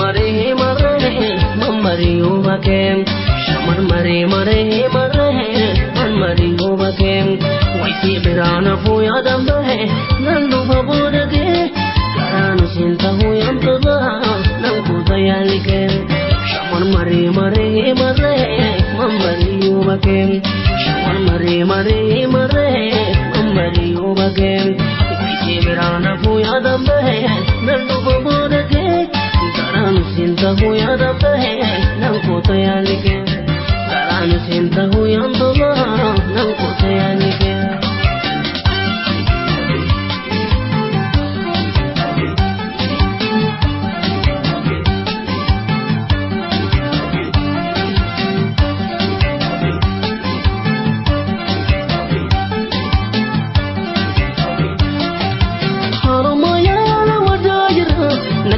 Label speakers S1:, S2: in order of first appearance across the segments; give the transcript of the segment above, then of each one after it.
S1: Mamari ubakem, Shamar Mare, Mamari ubakem, Waisi Birana Fuya Dambe, Nandu Babodage, Karanu Sinta Huyam Toga, Nankuta Yalikem, Shamar Mare, Mamari ubakem, Shamar Mare, Mamari ubakem, Waisi Birana Fuya Dambe, Nandu Babodage, Karanu Sinta Huyam Dambe, Nankuta Yalikem, Karanu Sinta Huyam Toga, Nankuta Yalikem.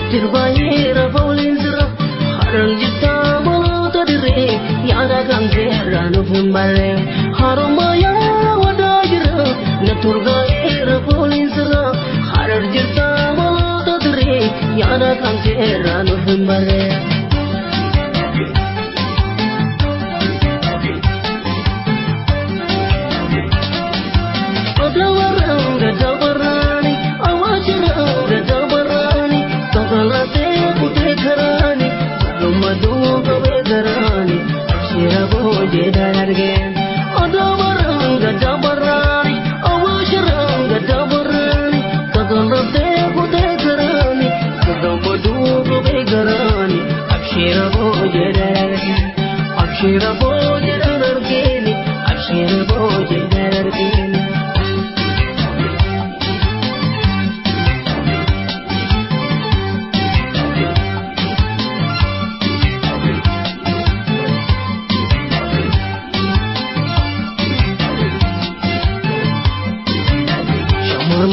S1: Tirbayera bowlinzra haran jitta bolota dire yada gangera no fimbare harumaya wadajira naturgaera bowlinzra haran jitta bolota dire yada gangera no fimbare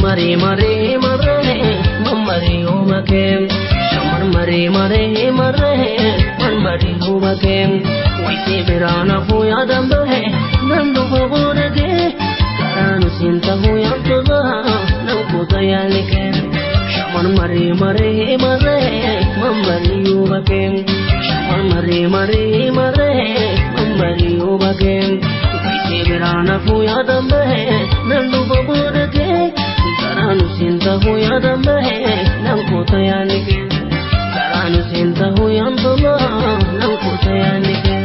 S1: Mare, Mamari ubakem, Shamar Mare, Mamari ubakem, Waisi Birana Fuya Dambe, Nandu Babodage, Karanu Sinta Huyam Toga, Nankuta Yalikem, Shamar Mare, Mamari ubakem, Shamar Mare, Mamari ubakem, Waisi Birana Fuya Dambe, Nandu Babodage, Karanu Sinta Huyam Dambe, Nankuta Yalikem, Karanu Sinta Huyam Toga, Nankuta Yalikem.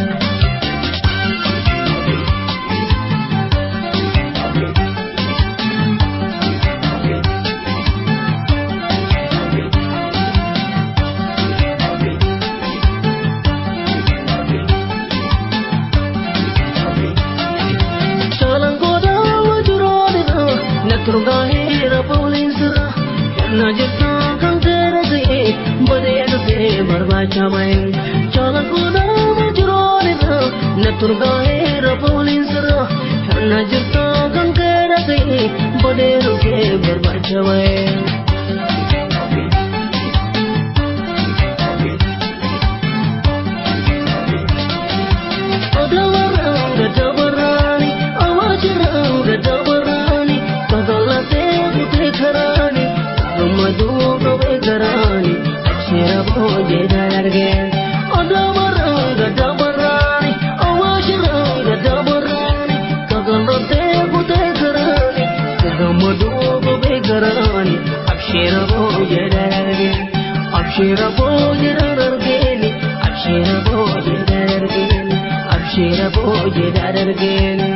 S1: Naturgaera bowlinzra najta kankera de badena de barbacha main chalagoda majrona naturgaera bowlinzra najta kankera de badena de barbacha main Abshira boje darargeni